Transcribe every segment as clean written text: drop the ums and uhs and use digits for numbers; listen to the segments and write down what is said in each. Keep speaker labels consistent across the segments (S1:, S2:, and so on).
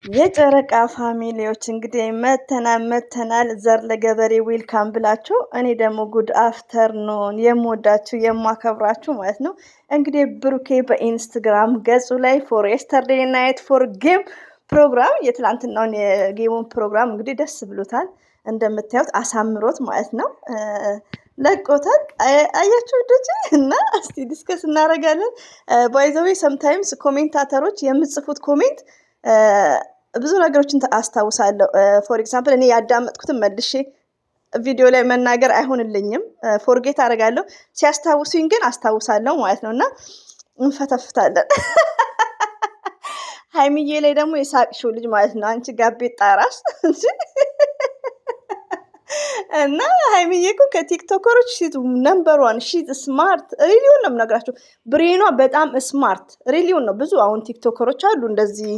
S1: የጨረቃ ፋሚሊዎች እንግዲህ መተናል ዘር ለገበሬ ዌልካም ብላችሁ እኔ ደግሞ ጉድ አፍተርኑን የምወዳችሁ የማከብራችሁ ማለት ነው። እንግዲህ ብሩኬ በኢንስታግራም ገጹ ላይ ፎር የስተርዴይ ናይት ፎር ጌም ፕሮግራም የትላንትናውን የጌሙን ፕሮግራም እንግዲህ ደስ ብሎታል እንደምታዩት አሳምሮት ማለት ነው ለቆታል። አያችሁ ልጆች እና እስቲ ዲስከስ እናደርጋለን። ባይ ዘ ዌይ ሰምታይምስ ኮሜንታተሮች የምጽፉት ኮሜንት ብዙ ነገሮችን አስታውሳለሁ። ፎር ኤግዛምፕል እኔ ያዳመጥኩትን መልሼ ቪዲዮ ላይ መናገር አይሆንልኝም፣ ፎርጌት አደርጋለሁ። ሲያስታውሱኝ ግን አስታውሳለሁ ማለት ነው እና እንፈተፍታለን። ሀይሚዬ ላይ ደግሞ የሳቅሽው ልጅ ማለት ነው አንቺ ጋቤጣ ራስ እና ሀይሚዬ እኮ ከቲክቶከሮች ሺት ነምበር ዋን ሺት ስማርት ሪሊዮን ነው የምነግራቸው። ብሬኗ በጣም ስማርት ሪሊዮን ነው። ብዙ አሁን ቲክቶከሮች አሉ እንደዚህ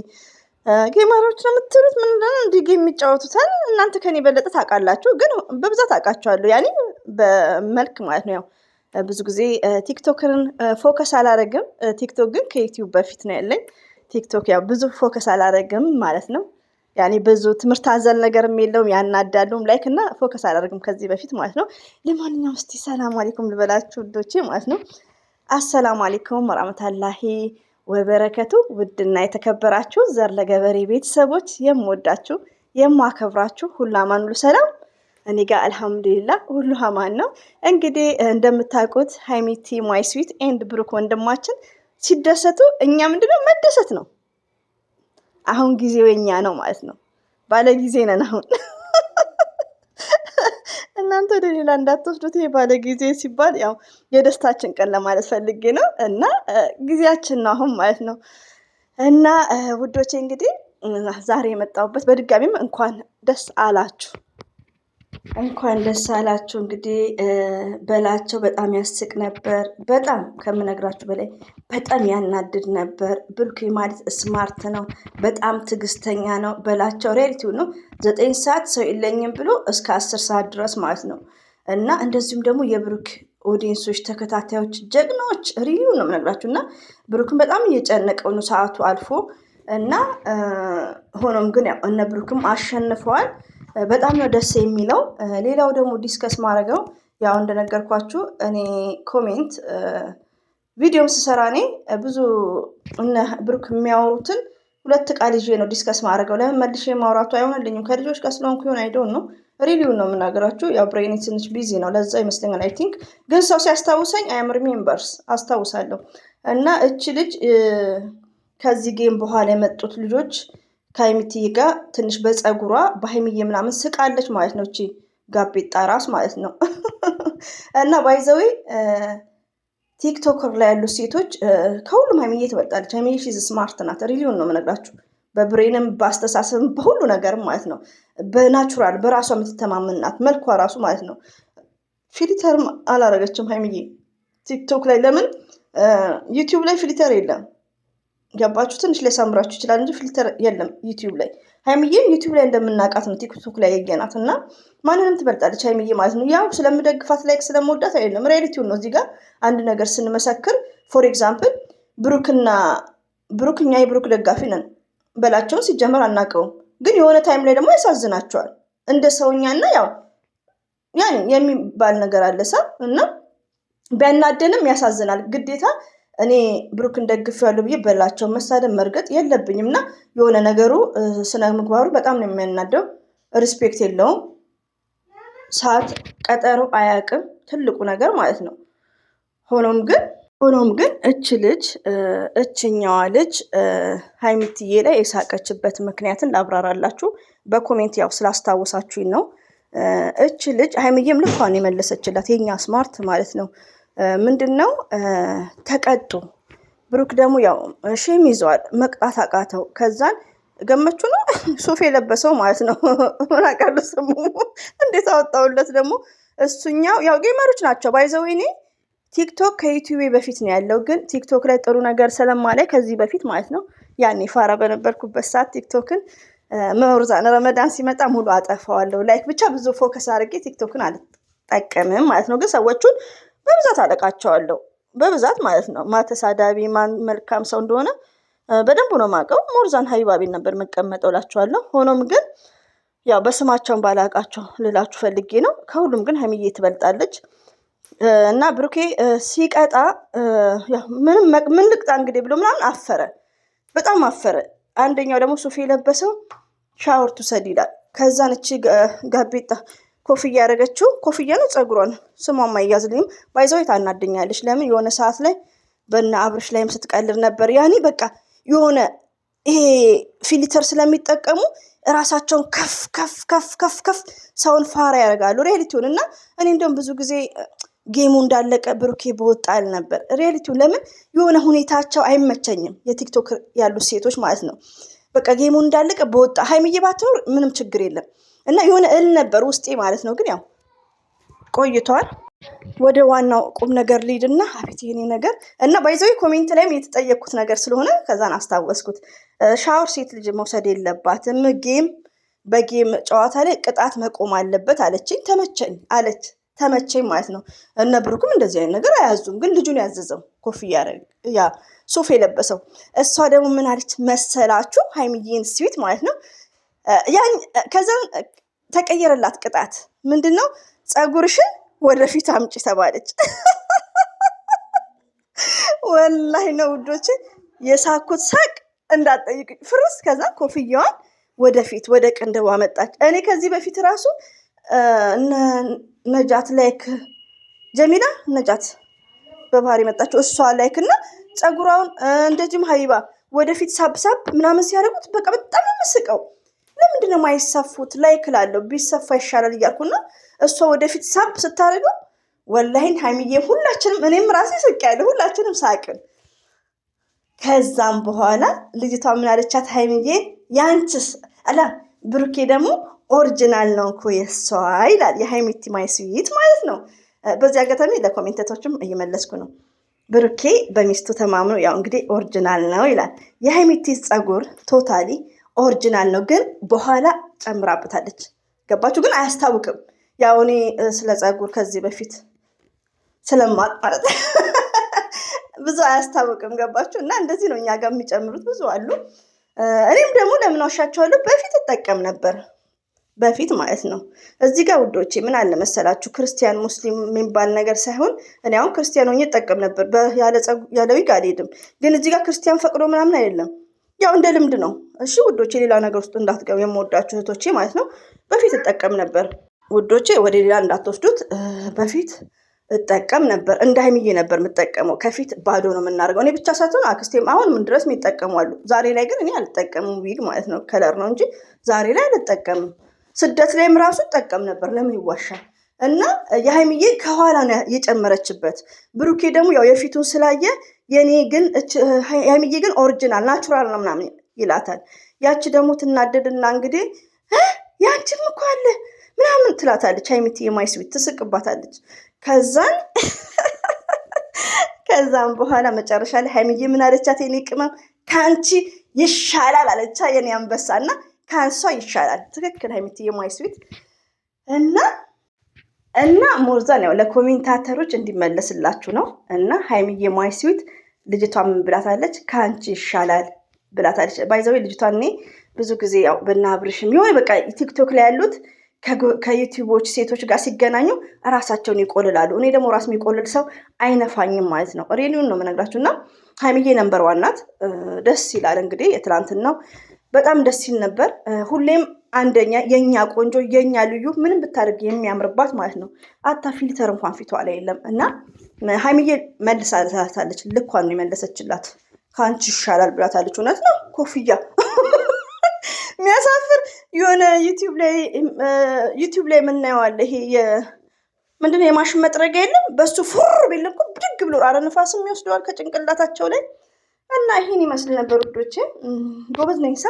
S1: ጌመሮች ነው የምትሉት ምን እንዲህ ጌም የሚጫወቱታል። እናንተ ከኔ የበለጠ ታውቃላችሁ፣ ግን በብዛት አውቃቸዋለሁ ያኔ በመልክ ማለት ነው። ያው ብዙ ጊዜ ቲክቶክን ፎከስ አላረግም። ቲክቶክ ግን ከዩቲዩብ በፊት ነው ያለኝ። ቲክቶክ ያው ብዙ ፎከስ አላረግም ማለት ነው። ያኔ ብዙ ትምህርት አዘል ነገርም የለውም፣ ያናዳሉም ላይክ እና ፎከስ አላደርግም ከዚህ በፊት ማለት ነው። ለማንኛውም እስቲ ሰላም አለይኩም ልበላችሁ ውዶቼ ማለት ነው። አሰላሙ አለይኩም ወራህመቱላሂ ወበረከቱ። ውድና የተከበራችሁ ዘር ለገበሬ ቤተሰቦች የምወዳችሁ የማከብራችሁ ሁሉ አማን ሁሉ ሰላም፣ እኔ ጋር አልሐምዱሊላህ ሁሉ አማን ነው። እንግዲህ እንደምታውቁት ሃይሚቲ ማይ ስዊት ኤንድ ብሩክ ወንድማችን ሲደሰቱ እኛ ምንድነው መደሰት ነው። አሁን ጊዜው የኛ ነው ማለት ነው። ባለ ጊዜ ነን አሁን። እናንተ ወደ ሌላ እንዳትወስዱት። ይሄ ባለ ጊዜ ሲባል ያው የደስታችን ቀን ለማለት ፈልጌ ነው እና ጊዜያችን ነው አሁን ማለት ነው። እና ውዶቼ እንግዲህ ዛሬ የመጣሁበት በድጋሚም እንኳን ደስ አላችሁ እንኳን ደስ አላችሁ። እንግዲህ በላቸው በጣም ያስቅ ነበር። በጣም ከምነግራችሁ በላይ በጣም ያናድድ ነበር። ብሩኬ ማለት ስማርት ነው፣ በጣም ትዕግስተኛ ነው። በላቸው ሪያሊቲው ነው። 9 ሰዓት ሰው የለኝም ብሎ እስከ 10 ሰዓት ድረስ ማለት ነው። እና እንደዚሁም ደግሞ የብሩክ ኦዲየንሶች ተከታታዮች ጀግናዎች ሪቪው ነው የምነግራችሁ። እና ብሩክን በጣም እየጨነቀው ነው ሰዓቱ አልፎ እና ሆኖም ግን ያው እነ ብሩክም አሸንፈዋል። በጣም ነው ደስ የሚለው። ሌላው ደግሞ ዲስከስ ማድረገው ያው እንደነገርኳችሁ እኔ ኮሜንት ቪዲዮም ስሰራ እኔ ብዙ እነ ብሩክ የሚያወሩትን 2 ቃል ይዤ ነው ዲስከስ ማድረገው። ለምን መልሼ ማውራቱ አይሆንልኝም ከልጆች ጋር ስለሆንኩ ይሆን አይዶን ነው። ሪሊውን ነው የምናገራችሁ። ያው ብሬኔ ትንሽ ቢዚ ነው ለዛ ይመስለኛል። አይ ቲንክ ግን ሰው ሲያስታውሰኝ አይ አም ሪሜምበርስ አስታውሳለሁ። እና እቺ ልጅ ከዚህ ጌም በኋላ የመጡት ልጆች ከሀይሚትዬ ጋር ትንሽ በፀጉሯ በሀይሚዬ ምናምን ስቃለች ማለት ነው። እቺ ጋቤጣ ራስ ማለት ነው። እና ባይዘዌ ቲክቶከር ላይ ያሉ ሴቶች ከሁሉም ሀይሚዬ ትበልጣለች። ሀይሚዬ ሺዝ ስማርት ናት። ሪሊዮን ነው የምነግራችሁ። በብሬንም በአስተሳሰብም በሁሉ ነገር ማለት ነው። በናቹራል በራሷ የምትተማመን ናት። መልኳ ራሱ ማለት ነው። ፊልተርም አላረገችም ሀይሚዬ ቲክቶክ ላይ። ለምን ዩቲዩብ ላይ ፊልተር የለም። ገባችሁ? ትንሽ ሊያሳምራችሁ ይችላል እንጂ ፊልተር የለም ዩቲዩብ ላይ። ሀይሚዬም ዩቲዩብ ላይ እንደምናውቃት ነው ቲክቶክ ላይ ያየናት። እና ማንንም ትበልጣለች ሀይሚዬ ማለት ነው። ያው ስለምደግፋት ላይክ ስለምወዳት አይደለም፣ ሪያሊቲውን ነው። እዚህ ጋር አንድ ነገር ስንመሰክር ፎር ኤግዛምፕል ብሩክኛ የብሩክ ደጋፊ ነን በላቸውን ሲጀመር አናውቀውም፣ ግን የሆነ ታይም ላይ ደግሞ ያሳዝናቸዋል እንደ ሰውኛና ያው ያኔ የሚባል ነገር አለ ሳ እና ቢያናደንም ያሳዝናል። ግዴታ እኔ ብሩክን ደግፌዋለሁ ብዬ በላቸው መሳደብ መርገጥ የለብኝም። እና የሆነ ነገሩ ስነ ምግባሩ በጣም ነው የሚያናደው። ሪስፔክት የለውም። ሰዓት ቀጠሮ አያውቅም፣ ትልቁ ነገር ማለት ነው። ሆኖም ግን እችኛዋ ልጅ ሀይሚትዬ ላይ የሳቀችበት ምክንያትን ላብራራላችሁ። በኮሜንት ያው ስላስታወሳችሁኝ ነው። እች ልጅ ሀይሚዬም ልኳን የመለሰችላት የኛ ስማርት ማለት ነው። ምንድን ነው ተቀጡ። ብሩክ ደግሞ ያው ሼም ይዘዋል፣ መቅጣት አቃተው። ከዛን ገመቹ ነው ሱፍ የለበሰው ማለት ነው። ምን አውቃለሁ ስሙ እንዴት አወጣውለት ደግሞ። እሱኛው ያው ጌመሮች ናቸው ባይዘው። እኔ ቲክቶክ ከዩቲዩብ በፊት ነው ያለው፣ ግን ቲክቶክ ላይ ጥሩ ነገር ስለማላይ ከዚህ በፊት ማለት ነው ያኔ ፋራ በነበርኩበት ሰዓት ቲክቶክን መውርዛን ረመዳን ሲመጣ ሙሉ አጠፋዋለሁ። ላይክ ብቻ ብዙ ፎከስ አድርጌ ቲክቶክን አልጠቀምም ማለት ነው። ግን ሰዎቹን በብዛት አለቃቸዋለሁ፣ በብዛት ማለት ነው። ማተሳዳቢ ማን መልካም ሰው እንደሆነ በደንብ ነው የማውቀው። ሞርዛን ሀይባ ቤት ነበር የምቀመጠው እላችኋለሁ። ሆኖም ግን ያው በስማቸውን ባላውቃቸው ልላችሁ ፈልጌ ነው። ከሁሉም ግን ሀይሚዬ ትበልጣለች። እና ብሩኬ ሲቀጣ ያው ምን ልቅጣ እንግዲህ ብሎ ምናምን አፈረ፣ በጣም አፈረ። አንደኛው ደግሞ ሱፍ የለበሰው ሻወር ትውሰድ ይላል። ከዛን እቺ ጋቤጣ ኮፍያ ያደረገችው ኮፍያ ነው ጸጉሯን ስሟም አይያዝልኝም። ባይዘው ታናደኛለች። ለምን የሆነ ሰዓት ላይ በእነ አብርሽ ላይም ስትቀልድ ነበር። ያኔ በቃ የሆነ ይሄ ፊልተር ስለሚጠቀሙ እራሳቸውን ከፍ ከፍ ከፍ ከፍ ከፍ ሰውን ፋራ ያደርጋሉ ሪያሊቲውን። እና እኔ እንደውም ብዙ ጊዜ ጌሙ እንዳለቀ ብሩኬ በወጣል ነበር ሪያሊቲውን። ለምን የሆነ ሁኔታቸው አይመቸኝም፣ የቲክቶክ ያሉት ሴቶች ማለት ነው። በቃ ጌሙ እንዳለቀ በወጣ ሀይሚዬ ባትኖር ምንም ችግር የለም እና የሆነ እል ነበር ውስጤ ማለት ነው። ግን ያው ቆይቷል። ወደ ዋናው ቁም ነገር ልሂድና አቤት የኔ ነገር እና ባይዘው ኮሜንት ላይም የተጠየቅኩት ነገር ስለሆነ ከዛን አስታወስኩት። ሻወር ሴት ልጅ መውሰድ የለባትም፣ በጌም ጨዋታ ላይ ቅጣት መቆም አለበት አለችኝ። ተመቸኝ አለች፣ ተመቸኝ ማለት ነው። እነ ብሩክም እንደዚህ አይነት ነገር አያዙም፣ ግን ልጁን ያዘዘው ኮፍያ ያ ሱፍ የለበሰው። እሷ ደግሞ ምን አለች መሰላችሁ? ሀይሚዬን ስዊት ማለት ነው። ከዛን ተቀየረላት ቅጣት። ምንድን ነው? ፀጉርሽን ወደፊት አምጪ ተባለች። ወላሂ ነው ውዶች፣ የሳኩት ሳቅ እንዳትጠይቁኝ ፍርስ። ከዛ ኮፍያዋን ወደፊት ወደ ቅንድቧ መጣች። እኔ ከዚህ በፊት ራሱ ነጃት ላይክ ጀሚላ ነጃት በባህሪ መጣችው እሷ ላይክ እና ፀጉሯን እንደዚህም ሀይባ ወደፊት ሳብሳብ ምናምን ሲያደርጉት በቃ በጣም የምስቀው። ለምንድነው ማይሰፉት? ላይክ ላለው ቢሰፋ ይሻላል እያልኩና እሷ ወደፊት ሳብ ስታደርገው ወላሂን ሀይሚዬም ሁላችንም እኔም ራሴ ስቅ ያለ ሁላችንም ሳቅን። ከዛም በኋላ ልጅቷ ምን አለቻት? ሀይሚዬ ያንቺስ አላ ብሩኬ ደግሞ ኦሪጂናል ነው እኮ የሷ ይላል። የሀይሚቲ ማይ ስዊት ማለት ነው። በዚህ አጋጣሚ ለኮሜንተቶችም እየመለስኩ ነው። ብሩኬ በሚስቱ ተማምኖ ያው እንግዲህ ኦሪጂናል ነው ይላል። የሀይሚቲ ፀጉር ቶታሊ ኦሪጂናል ነው፣ ግን በኋላ ጨምራበታለች። ገባችሁ? ግን አያስታውቅም። ያው እኔ ስለ ፀጉር ከዚህ በፊት ስለማቅ ማለት ብዙ አያስታውቅም። ገባችሁ? እና እንደዚህ ነው እኛ ጋር የሚጨምሩት ብዙ አሉ። እኔም ደግሞ ለምን ዋሻቸዋለሁ? በፊት እጠቀም ነበር፣ በፊት ማለት ነው። እዚህ ጋር ውዶቼ ምን አለ መሰላችሁ፣ ክርስቲያን ሙስሊም የሚባል ነገር ሳይሆን እኔ አሁን ክርስቲያን ሆኜ እጠቀም ነበር። ያለ ዊግ አልሄድም። ግን እዚህ ጋር ክርስቲያን ፈቅዶ ምናምን አይደለም፣ ያው እንደ ልምድ ነው። እሺ ውዶቼ፣ ሌላ ነገር ውስጥ እንዳትገቡ የምወዳችሁ እህቶቼ ማለት ነው። በፊት እጠቀም ነበር ውዶቼ፣ ወደ ሌላ እንዳትወስዱት። በፊት እጠቀም ነበር፣ እንደ ሀይሚዬ ነበር የምጠቀመው። ከፊት ባዶ ነው የምናደርገው። እኔ ብቻ ሳትሆን አክስቴም አሁንም ድረስ የሚጠቀሙ አሉ። ዛሬ ላይ ግን እኔ አልጠቀምም፣ ዊግ ማለት ነው። ከለር ነው እንጂ ዛሬ ላይ አልጠቀምም። ስደት ላይም ራሱ እጠቀም ነበር። ለምን ይዋሻል? እና የሀይሚዬ ከኋላ ነው የጨመረችበት። ብሩኬ ደግሞ ያው የፊቱን ስላየ የኔ ግን ሀይሚዬ ግን ኦሪጂናል ናቹራል ነው ምናምን ይላታል። ያቺ ደግሞ ትናደድና እንግዲህ ያንቺም እኮ አለ ምናምን ትላታለች። ሀይሚቲ የማይስዊት ትስቅባታለች። ከዛም በኋላ መጨረሻ ላይ ሀይሚዬ ምን አለቻት? የኔ ቅመም ከአንቺ ይሻላል አለቻ። የኔ አንበሳና ከአንሷ ይሻላል። ትክክል ሀይሚቲ የማይስዊት እና ሞርዛን ያው ለኮሜንታተሮች እንዲመለስላችሁ ነው። እና ሀይሚዬ ማይስዊት ልጅቷ ምን ብላታለች? ከአንቺ ይሻላል ብላታለች። ባይዘዌ ልጅቷን እኔ ብዙ ጊዜ ያው በናብርሽም የሆነ በቃ ቲክቶክ ላይ ያሉት ከዩቲዩቦች ሴቶች ጋር ሲገናኙ ራሳቸውን ይቆልላሉ። እኔ ደግሞ ራስ የሚቆልል ሰው አይነፋኝም ማለት ነው። ሬኒውን ነው የምነግራችሁ። እና ሀይሚዬ ነምበር ዋን ናት። ደስ ይላል። እንግዲህ የትላንትናው በጣም ደስ ይል ነበር። ሁሌም አንደኛ የኛ ቆንጆ የኛ ልዩ ምንም ብታደርግ የሚያምርባት ማለት ነው። አታ ፊልተር እንኳን ፊቷ ላይ የለም። እና ሀይሚዬ መልሳታለች። ልኳን ነው የመለሰችላት። ከአንቺ ይሻላል ብላታለች። እውነት ነው። ኮፍያ የሚያሳፍር የሆነ ዩቲዩብ ላይ የምናየዋለ ይሄ ምንድነው የማሽን መጥረጊያ የለም፣ በሱ ፉር ቢል እኮ ብድግ ብሎ አረ ንፋስም ይወስደዋል ከጭንቅላታቸው ላይ። እና ይሄን ይመስል ነበር ውዶቼ። ጎበዝ ነኝ ሳ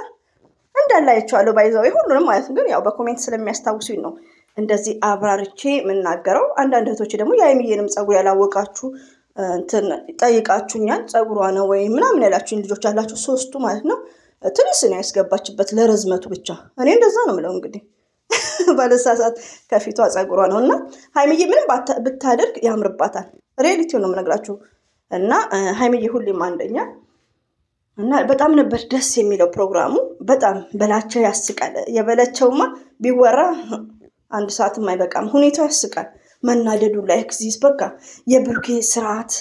S1: እንዳላየችዋለሁ ባይዛው ሁሉንም ማለት ነው። ግን ያው በኮሜንት ስለሚያስታውሱኝ ነው እንደዚህ አብራርቼ የምናገረው። አንዳንድ እህቶች ደግሞ የሀይሚዬንም ፀጉር ያላወቃችሁ እንትን ጠይቃችሁኛል። ፀጉሯ ነው ወይ ምናምን ያላችሁኝ ልጆች አላችሁ፣ ሶስቱ ማለት ነው። ትንሽ ነው ያስገባችበት ለርዝመቱ ብቻ። እኔ እንደዛ ነው የምለው እንግዲህ ባለሳሳት ከፊቷ ፀጉሯ ነው። እና ሀይሚዬ ምንም ብታደርግ ያምርባታል። ሪያሊቲው ነው የምነግራችሁ። እና ሀይሚዬ ሁሌም አንደኛ እና በጣም ነበር ደስ የሚለው ፕሮግራሙ። በጣም በላቸው ያስቃል። የበለቸውማ ቢወራ አንድ ሰዓትም አይበቃም። ሁኔታው ያስቃል። መናደዱ ላይ ኤግዚስ በቃ የብሩኬ ስርዓት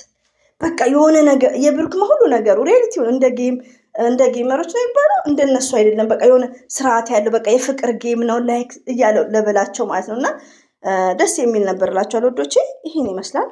S1: በቃ የሆነ ነገር የብሩክማ ሁሉ ነገሩ ሪያሊቲ እንደ ጌመሮች ነው የሚባለው እንደነሱ አይደለም። በቃ የሆነ ስርዓት ያለው በቃ የፍቅር ጌም ነው ላይክ እያለው ለበላቸው ማለት ነው። እና ደስ የሚል ነበር እላቸዋለሁ ወዶቼ። ይሄን ይመስላል።